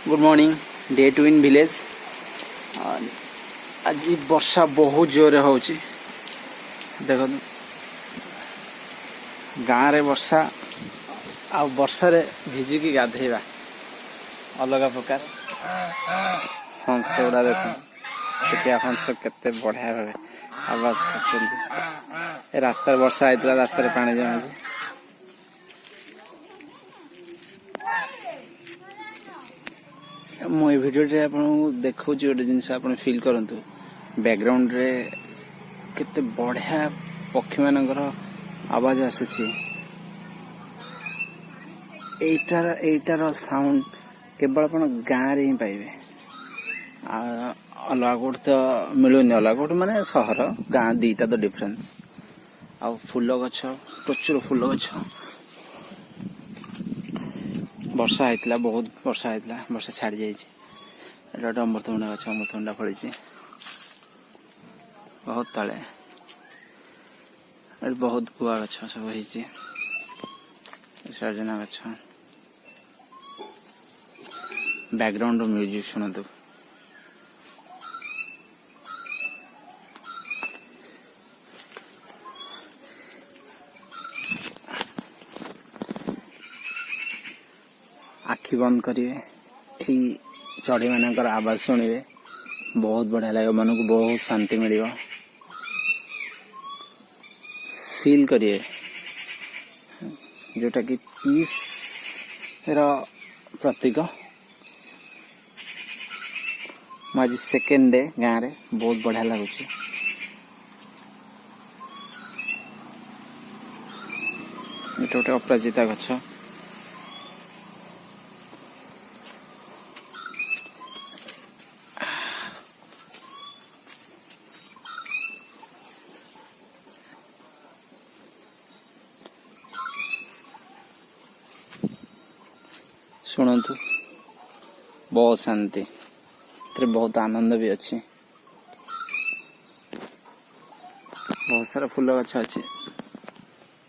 Good morning day two in village. आज वर्षा बहुत जोर होची देखो गाँव रे वर्षा आ वर्षा रे भिजिकी गाधेवा अलग प्रकार। हंस गुड़ा देखिए हंस केते बढ़िया भावे आवाज कर रास्ता वर्षा आइतला रास्ता रे पानी जमा मु भिडियो देखा गोटे जिनस आप फिल करंतु बैकग्राउंड रे केते बढ़िया पक्षी मानकर आवाज आसुची। एटार साउंड केवल अपन गाँव रे ही पाइबे। अलग कोट तो मिलूनी अलग कोट माने सहर गाँ दीटा तो डिफरेंस। आ फूल गछ प्रचुर फूल गछ वर्षा होता बहुत वर्षा होता वर्षा छाड़ी जाइए। अमृतभंडा गछ अमृतभंडा फड़ी बहुत तले बहुत गुआ गछ सब होती सजना गछ। बैकग्राउंड म्यूजिक शुणु आखि बंद करेंगे चढ़ी मान आवाज शुणवे बहुत बढ़िया लगे मन को बहुत शांति मिल फील करिए जोटा कि पीस रो प्रतीक। आज सेकेंड डे गाँव रे बहुत बढ़िया लगुच। गोटे अपराजिता गछ शुणु बहुत शांति बहुत आनंद भी अच्छी। बहुत सारा फूल गछ अच्छी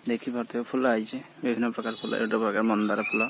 देखी पार्थे फूल आई विभिन्न प्रकार फूल गोटे प्रकार मंदार फूल